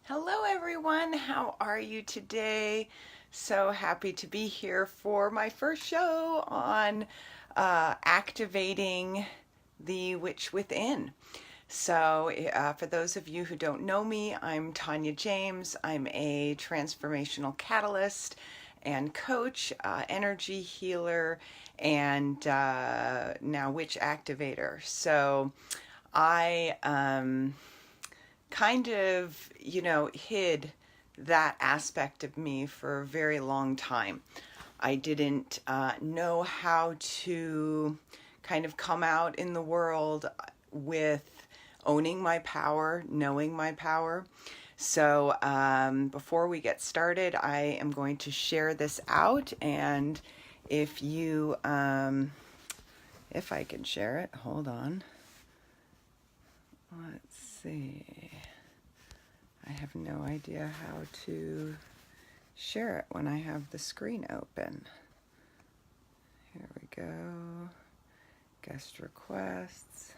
Hello, everyone. How are you today? So happy to be here for my first show on activating the witch within. For those of you who don't know me, I'm Tanya James. I'm a transformational catalyst and coach, energy healer, and now witch activator. So I kind of, hid that aspect of me for a very long time. I didn't know how to kind of come out in the world with owning my power, knowing my power. So before we get started, I am going to share this out. And if you, if I can share it, hold on. Let's see. I have no idea how to share it when I have the screen open. Here we go. Guest requests.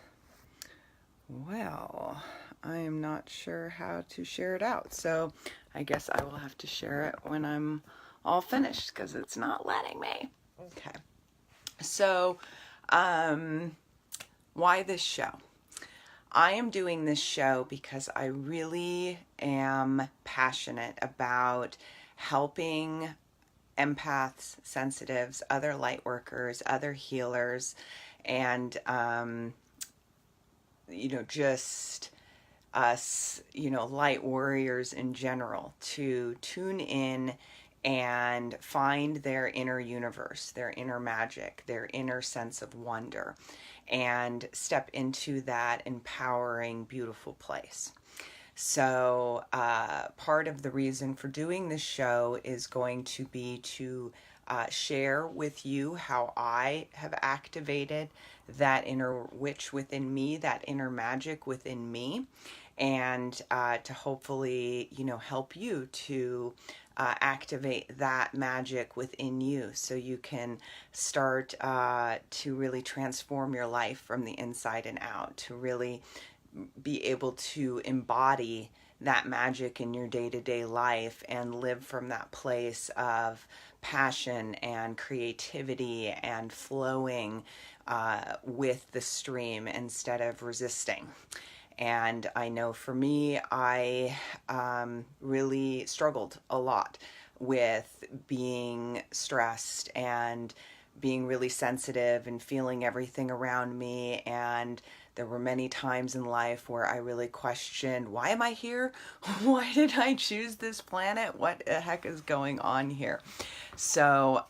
Well, I am not sure how to share it out, so I guess I will have to share it when I'm all finished because it's not letting me. Okay. So, why this show? I am doing this show because I really am passionate about helping empaths, sensitives, other light workers, other healers, and, just us, light warriors in general to tune in and find their inner universe, their inner magic, their inner sense of wonder, and step into that empowering, beautiful place. So part of the reason for doing this show is going to be to share with you how I have activated that inner witch within me, that inner magic within me, and to hopefully, help you to activate that magic within you so you can start to really transform your life from the inside and out, to really be able to embody that magic in your day-to-day life and live from that place of passion and creativity and flowing with the stream instead of resisting. And I know for me, I really struggled a lot with being stressed and being really sensitive and feeling everything around me. And there were many times in life where I really questioned, why am I here? Why did I choose this planet? What the heck is going on here? So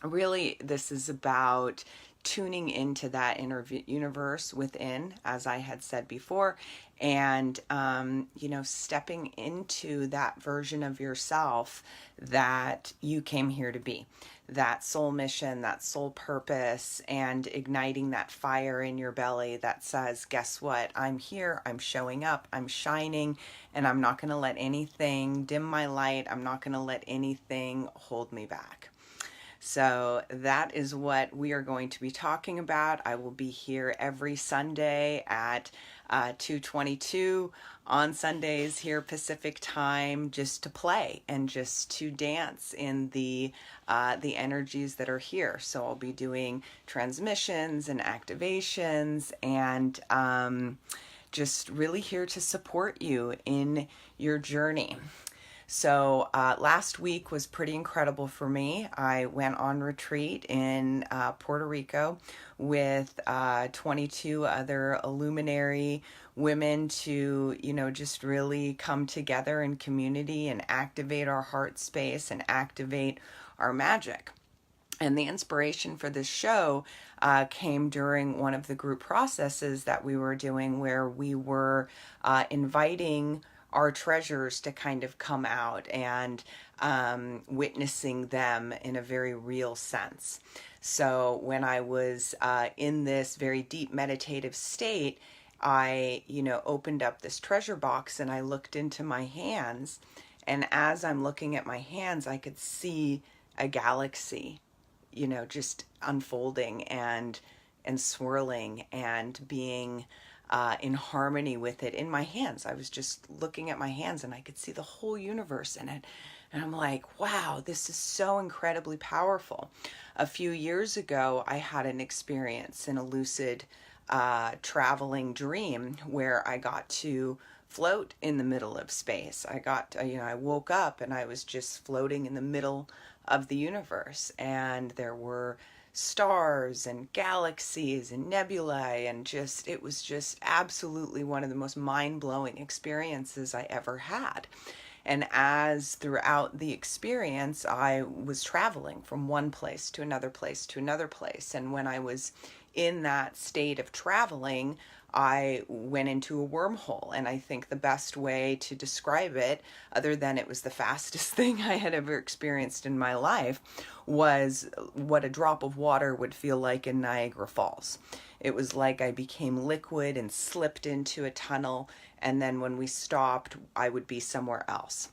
really, this is about tuning into that inner universe within, as I had said before, and, stepping into that version of yourself that you came here to be, that soul mission, that soul purpose, and igniting that fire in your belly that says, guess what? I'm here, I'm showing up, I'm shining, and I'm not going to let anything dim my light. I'm not going to let anything hold me back. So that is what we are going to be talking about. I will be here every Sunday at 2:22 on Sundays here Pacific time, just to play and just to dance in the energies that are here. So I'll be doing transmissions and activations and just really here to support you in your journey. So last week was pretty incredible for me. I went on retreat in Puerto Rico with 22 other illuminary women to, just really come together in community and activate our heart space and activate our magic. And the inspiration for this show came during one of the group processes that we were doing, where we were inviting our treasures to kind of come out and witnessing them in a very real sense. So when I was in this very deep meditative state, I, opened up this treasure box and I looked into my hands. And as I'm looking at my hands, I could see a galaxy, just unfolding and swirling and being in harmony with it in my hands. I was just looking at my hands and I could see the whole universe in it. And I'm like, wow, this is so incredibly powerful. A few years ago, I had an experience in a lucid traveling dream where I got to float in the middle of space. I woke up and I was just floating in the middle of the universe, and there were stars and galaxies and nebulae, and it was just absolutely one of the most mind-blowing experiences I ever had. And as throughout the experience, I was traveling from one place to another place to another place. And when I was in that state of traveling, I went into a wormhole. And I think the best way to describe it, other than it was the fastest thing I had ever experienced in my life, was what a drop of water would feel like in Niagara Falls. It was like I became liquid and slipped into a tunnel, and then when we stopped, I would be somewhere else.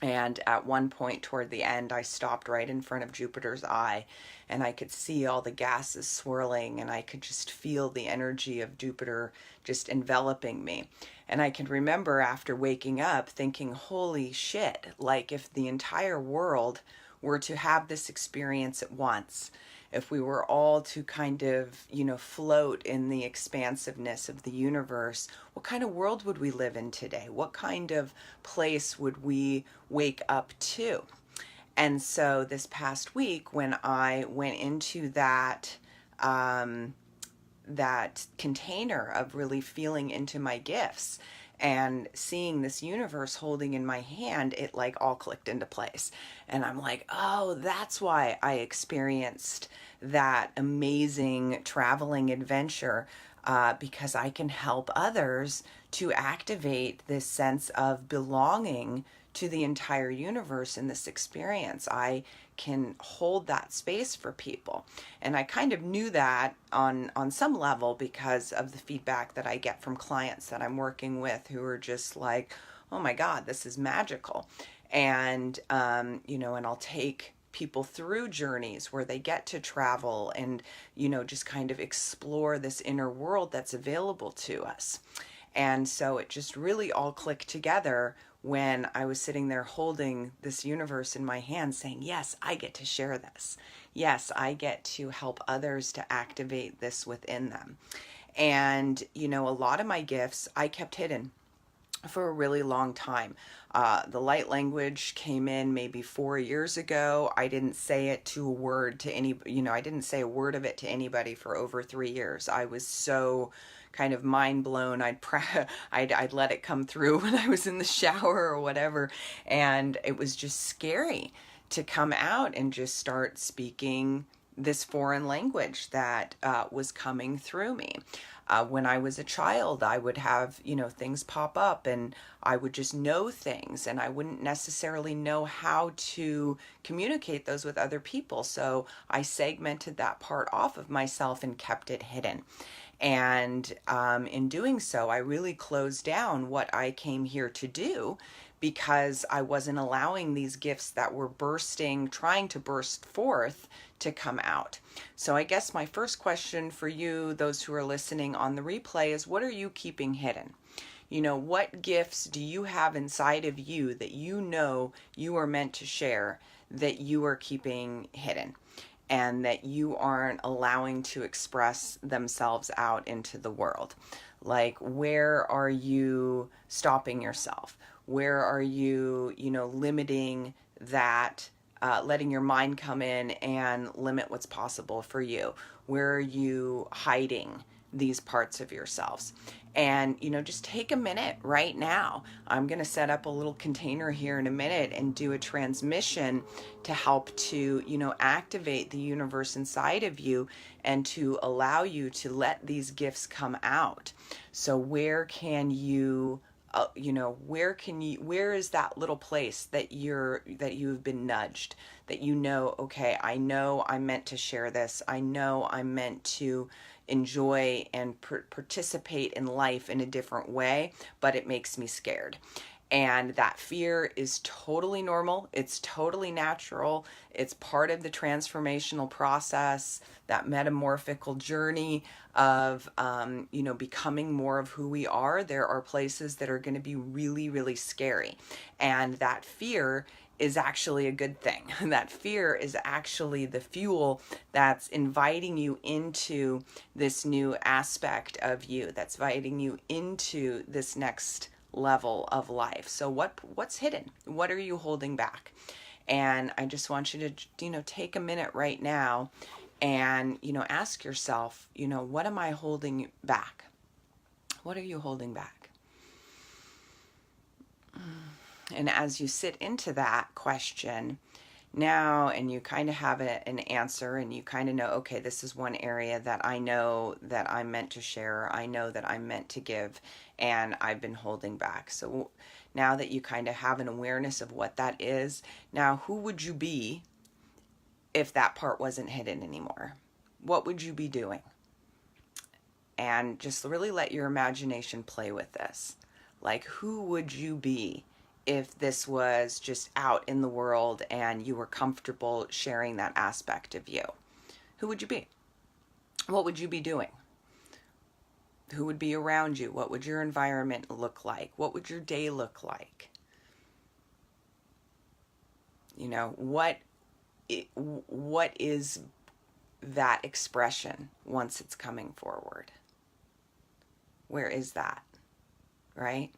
And at one point toward the end, I stopped right in front of Jupiter's eye, and I could see all the gases swirling, and I could just feel the energy of Jupiter just enveloping me. And I can remember after waking up thinking, holy shit, like if the entire world were to have this experience at once, if we were all to kind of, float in the expansiveness of the universe, what kind of world would we live in today? What kind of place would we wake up to? And so this past week, when I went into that container of really feeling into my gifts and seeing this universe holding in my hand, it like all clicked into place. And I'm like, oh, that's why I experienced that amazing traveling adventure, because I can help others to activate this sense of belonging to the entire universe in this experience. I can hold that space for people. And I kind of knew that on some level because of the feedback that I get from clients that I'm working with who are just like, oh my God, this is magical. And, and I'll take people through journeys where they get to travel and, just kind of explore this inner world that's available to us. And so it just really all clicked together when I was sitting there holding this universe in my hand saying, yes, I get to share this. Yes, I get to help others to activate this within them. And, a lot of my gifts I kept hidden for a really long time. The light language came in maybe 4 years ago. I didn't say it to a word to any, I didn't say a word of it to anybody for over 3 years. I was so kind of mind blown. I'd let it come through when I was in the shower or whatever. And it was just scary to come out and just start speaking this foreign language that was coming through me. When I was a child, I would have, things pop up and I would just know things and I wouldn't necessarily know how to communicate those with other people. So I segmented that part off of myself and kept it hidden. And in doing so, I really closed down what I came here to do because I wasn't allowing these gifts that were trying to burst forth, to come out. So I guess my first question for you, those who are listening on the replay, is what are you keeping hidden? What gifts do you have inside of you that you are meant to share that you are keeping hidden and that you aren't allowing to express themselves out into the world? Like, where are you stopping yourself? Where are you, limiting that, letting your mind come in and limit what's possible for you? Where are you hiding these parts of yourselves? And, just take a minute right now. I'm going to set up a little container here in a minute and do a transmission to help to, activate the universe inside of you and to allow you to let these gifts come out. So where can you where is that little place that you've been nudged, that okay, I know I'm meant to share this. I know I'm meant to enjoy and participate in life in a different way, but it makes me scared. And that fear is totally normal. It's totally natural. It's part of the transformational process, that metamorphical journey of, becoming more of who we are. There are places that are going to be really, really scary. And that fear is actually a good thing. That fear is actually the fuel that's inviting you into this new aspect of you, that's inviting you into this next level of life. So what's hidden? What are you holding back? And I just want you to, take a minute right now and, ask yourself, what am I holding back? What are you holding back? And as you sit into that question now, and you kind of have an answer, and you kind of know, okay, this is one area that I know that I'm meant to share, I know that I'm meant to give, and I've been holding back. So now that you kind of have an awareness of what that is, now who would you be if that part wasn't hidden anymore? What would you be doing? And just really let your imagination play with this. Like, who would you be if this was just out in the world and you were comfortable sharing that aspect of you? Who would you be? What would you be doing? Who would be around you? What would your environment look like? What would your day look like? What is that expression once it's coming forward? Where is that? Right?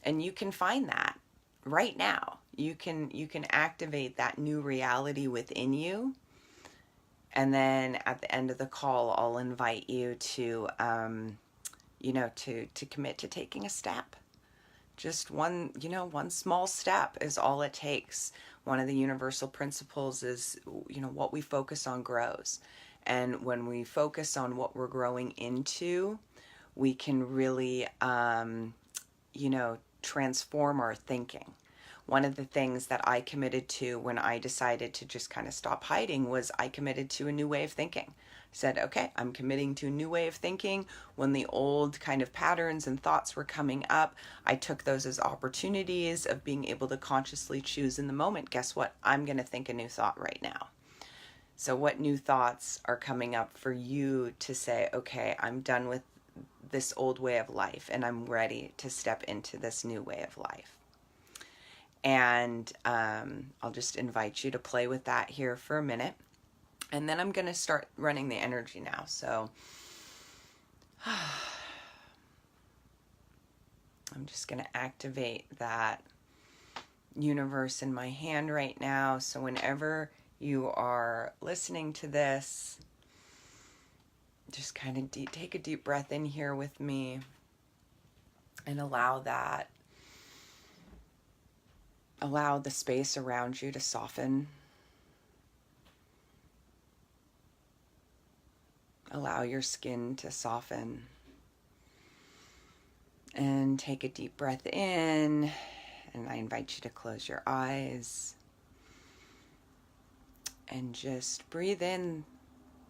And you can find that right now. You can activate that new reality within you. And then at the end of the call, I'll invite you to, to commit to taking a step. Just one small step is all it takes. One of the universal principles is, what we focus on grows. And when we focus on what we're growing into, we can really, transform our thinking. One of the things that I committed to when I decided to just kind of stop hiding was I committed to a new way of thinking. I said, okay, I'm committing to a new way of thinking. When the old kind of patterns and thoughts were coming up, I took those as opportunities of being able to consciously choose in the moment. Guess what? I'm going to think a new thought right now. So what new thoughts are coming up for you to say, okay, I'm done with this old way of life and I'm ready to step into this new way of life? And I'll just invite you to play with that here for a minute. And then I'm going to start running the energy now. So I'm just going to activate that universe in my hand right now. So whenever you are listening to this, just kind of take a deep breath in here with me and allow the space around you to soften. Allow your skin to soften. And take a deep breath in, and I invite you to close your eyes and just breathe in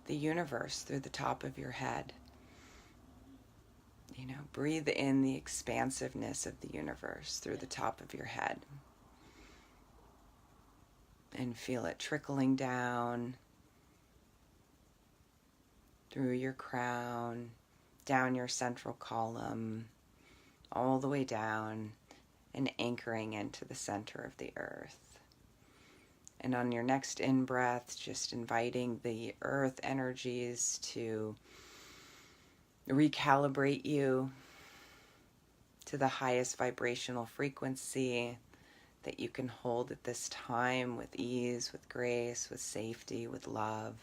the universe through the top of your head. Breathe in the expansiveness of the universe through the top of your head. And feel it trickling down through your crown, down your central column, all the way down, and anchoring into the center of the earth. And on your next in-breath, just inviting the earth energies to recalibrate you to the highest vibrational frequency that you can hold at this time, with ease, with grace, with safety, with love.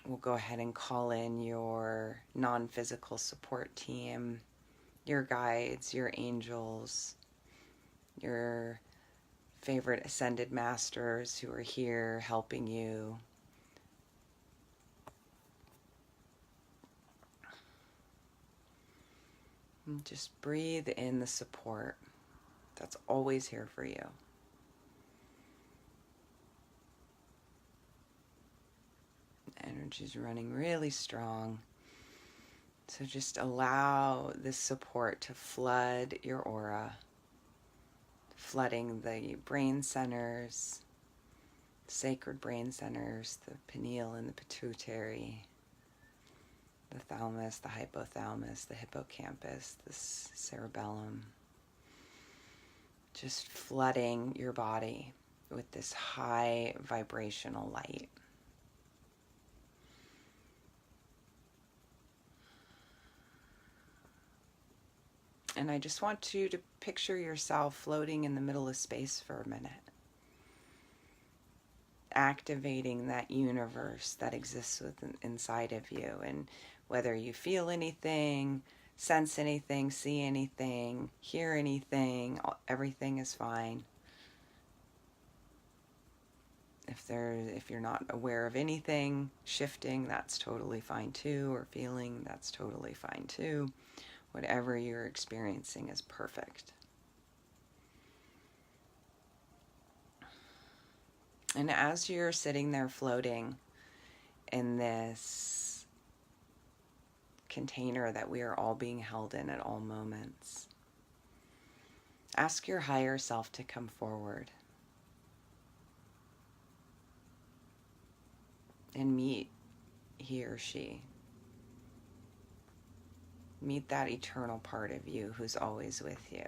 We'll go ahead and call in your non-physical support team, your guides, your angels, your favorite ascended masters who are here helping you. And just breathe in the support that's always here for you. Energy's running really strong. So just allow this support to flood your aura, flooding the brain centers, sacred brain centers, the pineal and the pituitary, the thalamus, the hypothalamus, the hippocampus, the cerebellum. Just flooding your body with this high vibrational light. And I just want you to picture yourself floating in the middle of space for a minute, activating that universe that exists inside of you. And whether you feel anything, sense anything, see anything, hear anything, everything is fine. If you're not aware of anything shifting, that's totally fine too, or feeling, that's totally fine too. Whatever you're experiencing is perfect. And as you're sitting there floating in this container that we are all being held in at all moments, ask your higher self to come forward and meet he or she. Meet that eternal part of you who's always with you.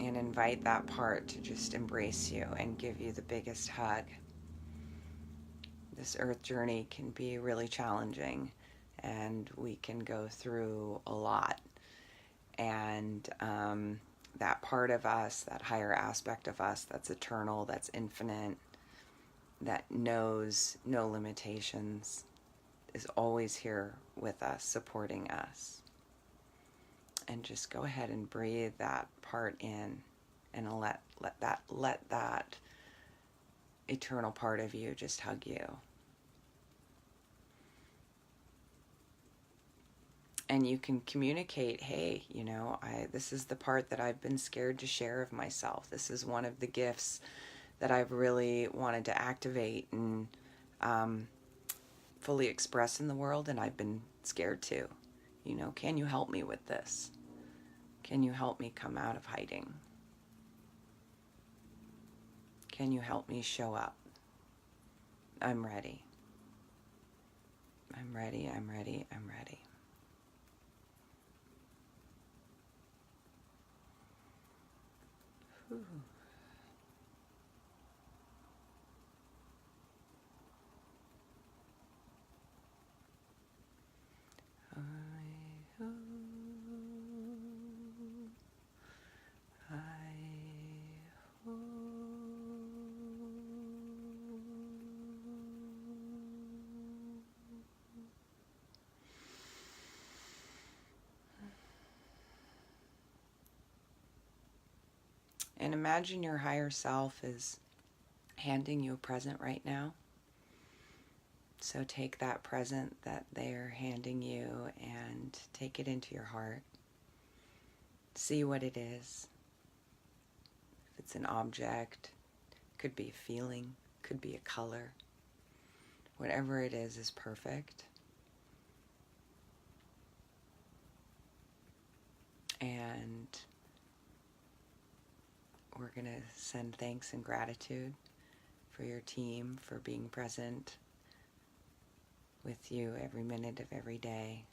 And invite that part to just embrace you and give you the biggest hug. This earth journey can be really challenging, and we can go through a lot. And that part of us, that higher aspect of us that's eternal, that's infinite, that knows no limitations, is always here with us, supporting us. And just go ahead and breathe that part in, and let that eternal part of you just hug you. And you can communicate, hey, this is the part that I've been scared to share of myself. This is one of the gifts that I've really wanted to activate and fully express in the world, and I've been scared to. Can you help me with this? Can you help me come out of hiding? Can you help me show up? I'm ready. I'm ready, I'm ready, I'm ready. Whew. And imagine your higher self is handing you a present right now. So take that present that they're handing you and take it into your heart. See what it is. If it's an object, could be a feeling, could be a color. Whatever it is perfect. And we're going to send thanks and gratitude for your team for being present with you every minute of every day,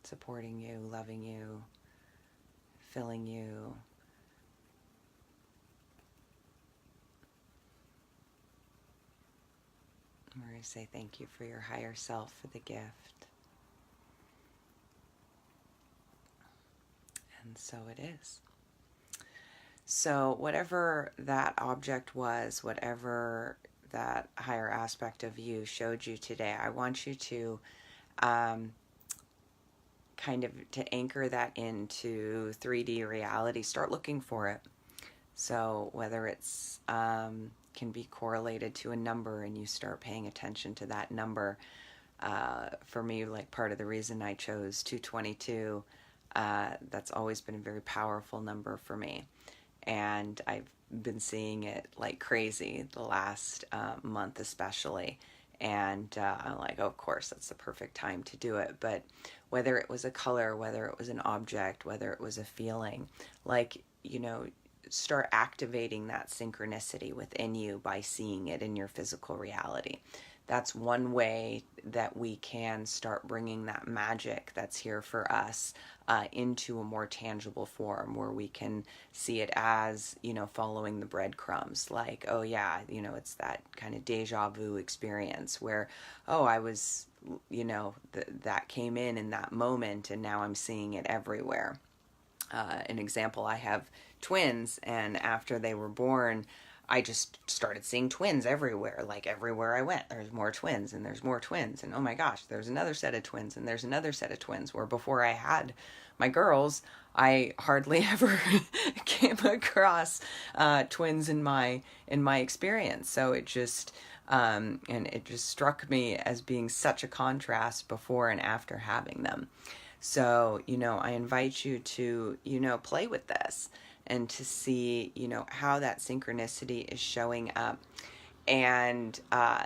supporting you, loving you, filling you. We're going to say thank you for your higher self for the gift. And so it is. So whatever that object was, whatever that higher aspect of you showed you today, I want you to kind of to anchor that into 3D reality. Start looking for it. So whether it's can be correlated to a number and you start paying attention to that number. For me, like part of the reason I chose 222, that's always been a very powerful number for me. And I've been seeing it like crazy the last month especially. And I'm like, oh, of course, that's the perfect time to do it. But whether it was a color, whether it was an object, whether it was a feeling, like, start activating that synchronicity within you by seeing it in your physical reality. That's one way that we can start bringing that magic that's here for us into a more tangible form, where we can see it as, following the breadcrumbs. Like, oh yeah, it's that kind of deja vu experience where, oh, I was, that came in that moment, and now I'm seeing it everywhere. An example, I have twins, and after they were born, I just started seeing twins everywhere. Like, everywhere I went, there's more twins, and there's more twins, and oh my gosh, there's another set of twins, and there's another set of twins. Where before I had my girls, I hardly ever came across twins in my experience. So it just and it just struck me as being such a contrast before and after having them. So, I invite you to, play with this and to see, how that synchronicity is showing up. And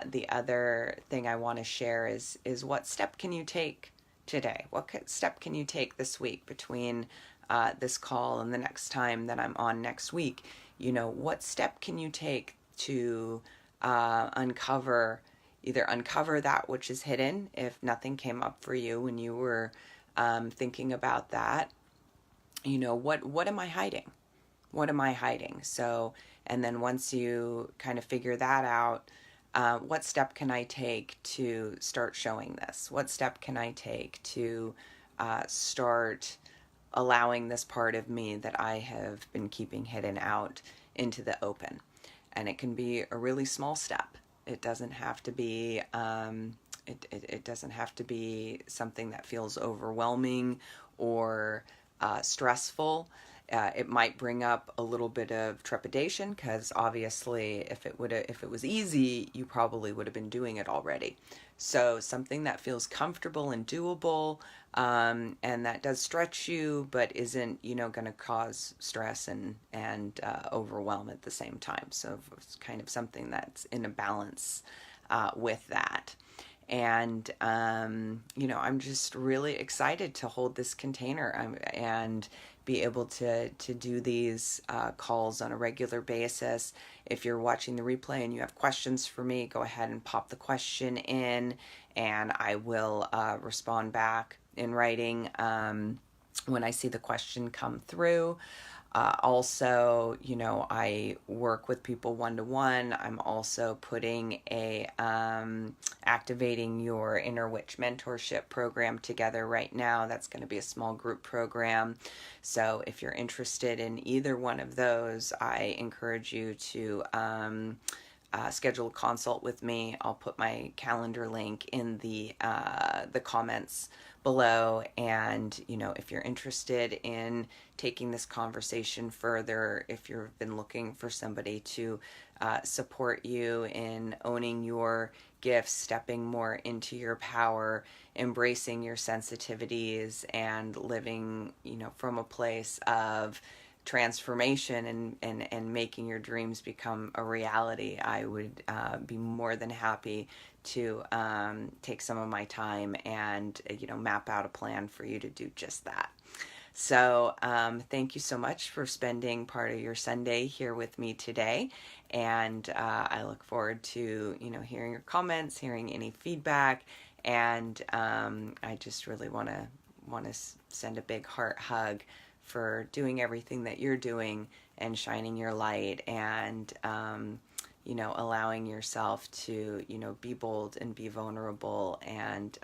the other thing I want to share is what step can you take today? What step can you take this week between this call and the next time that I'm on next week? What step can you take to uncover that which is hidden, if nothing came up for you when you were thinking about that? What am I hiding? What am I hiding? So, and then once you kind of figure that out, what step can I take to start showing this? What step can I take to start allowing this part of me that I have been keeping hidden out into the open? And it can be a really small step. It doesn't have to be it doesn't have to be something that feels overwhelming or stressful. It might bring up a little bit of trepidation, because obviously if it was easy, you probably would have been doing it already. So something that feels comfortable and doable, and that does stretch you, but isn't, going to cause stress and overwhelm at the same time. So it's kind of something that's in a balance with that. And, I'm just really excited to hold this container and be able to do these calls on a regular basis. If you're watching the replay and you have questions for me, go ahead and pop the question in, and I will respond back in writing when I see the question come through. Also, I work with people one-to-one. I'm also putting a activating your inner witch mentorship program together right now. That's going to be a small group program. So if you're interested in either one of those, I encourage you to schedule a consult with me. I'll put my calendar link in the comments below. And, if you're interested in taking this conversation further, if you've been looking for somebody to support you in owning your gifts, stepping more into your power, embracing your sensitivities, and living, from a place of transformation and making your dreams become a reality, I would be more than happy to take some of my time and map out a plan for you to do just that. So thank you so much for spending part of your Sunday here with me today, and I look forward to hearing your comments, hearing any feedback, and I just really want to send a big heart hug for doing everything that you're doing and shining your light, and allowing yourself to be bold and be vulnerable, and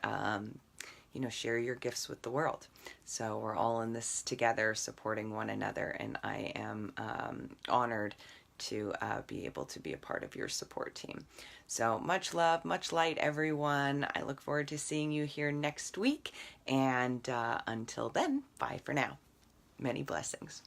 share your gifts with the world. So we're all in this together, supporting one another, and I am honored to be able to be a part of your support team. So much love, much light, everyone. I look forward to seeing you here next week, and until then, bye for now. Many blessings.